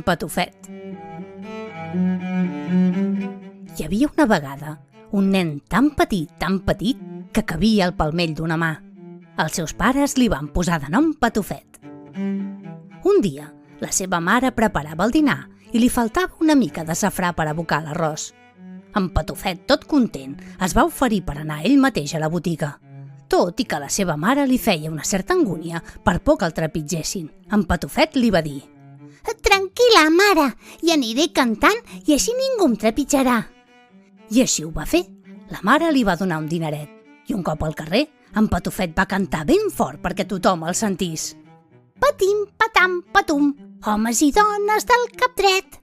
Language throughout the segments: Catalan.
Patufet. Hi havia una vegada un nen tan petit, que cabia al palmell d'una mà. Els seus pares li van posar de nom Patufet. Un dia, la seva mare preparava el dinar i li faltava una mica de safrà per abocar l'arròs. En Patufet, tot content, es va oferir per anar ell mateix a la botiga. Tot i que la seva mare li feia una certa angúnia per por que el trepitgessin, en Patufet li va dir: «Tranquil·la, mare, i aniré cantant i així ningú em trepitjarà». I així ho va fer. La mare li va donar un dineret i un cop al carrer, en Patufet va cantar ben fort perquè tothom el sentís. Patim, patam, patum, homes i dones del cap dret.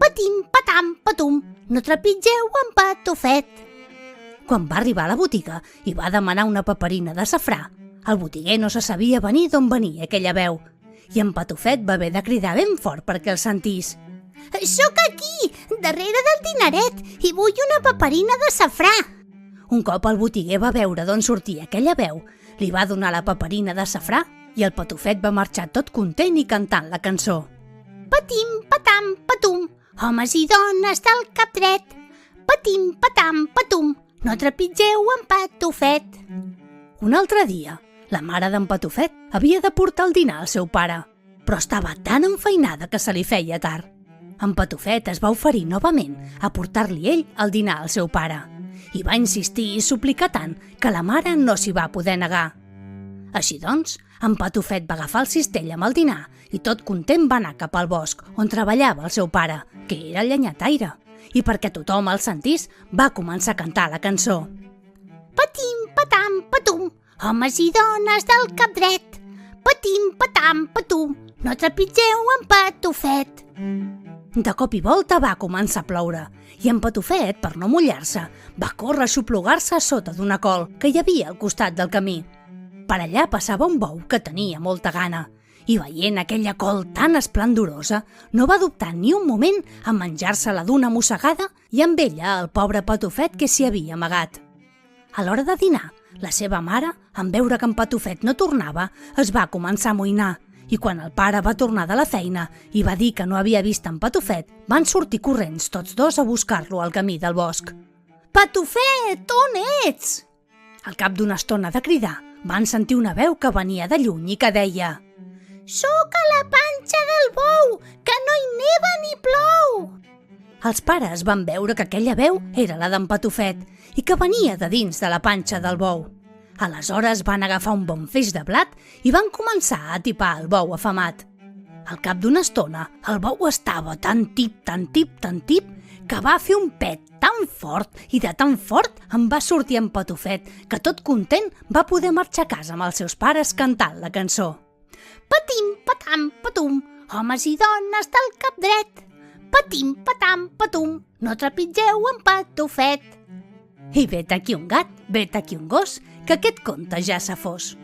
Patim, patam, patum, no trepitgeu en Patufet. Quan va arribar a la botiga i va demanar una paperina de safrà, el botiguer no se sabia venir d'on venia aquella veu i en Patufet va haver de cridar ben fort perquè el sentís. «Sóc aquí, darrere del dineret, i vull una paperina de safrà». Un cop el botiguer va veure d'on sortia aquella veu, li va donar la paperina de safrà i el Patufet va marxar tot content i cantant la cançó. Patim, patam, patum, homes i dones del cap dret. Patim, patam, patum, no trepitgeu en Patufet. Un altre dia, la mare d'en Patufet havia de portar el dinar al seu pare, però estava tan enfeinada que se li feia tard. En Patufet es va oferir novament a portar-li ell el dinar al seu pare i va insistir i suplicar tant que la mare no s'hi va poder negar. Així doncs, en Patufet va agafar el cistell amb el dinar i tot content va anar cap al bosc on treballava el seu pare, que era llenyataire, i perquè tothom el sentís va començar a cantar la cançó. Patim, patam, patum, homes i dones del cap dret. Patim, patam, patum, no trepitgeu en Patufet. De cop i volta va començar a ploure i en Patufet, per no mullar-se, va córrer a xoplugar-se a sota d'una col que hi havia al costat del camí. Per allà passava un bou que tenia molta gana i veient aquella col tan esplendorosa no va dubtar ni un moment en menjar-se-la d'una mossegada i amb ella el pobre Patufet que s'hi havia amagat. A l'hora de dinar, la seva mare, en veure que en Patufet no tornava, es va començar a amoïnar i quan el pare va tornar de la feina i va dir que no havia vist en Patufet, van sortir corrents tots dos a buscar-lo al camí del bosc. «Patufet, on ets?» Al cap d'una estona de cridar, van sentir una veu que venia de lluny i que deia: «Sóc a la panxa del bou, que no hi neva ni plou!» Els pares van veure que aquella veu era la d'en Patufet i que venia de dins de la panxa del bou. Aleshores van agafar un bon feix de blat i van començar a atipar el bou afamat. Al cap d'una estona, el bou estava tan tip, que va fer un pet tan fort i de tan fort en va sortir en Patufet, que tot content va poder marxar a casa amb els seus pares cantant la cançó. Patim, patam, patum, homes i dones del cap dret. Patim, patam, patum, no trepitgeu en Patufet. I vet aquí un gat, vet aquí un gos, que aquest conte ja s'ha fos.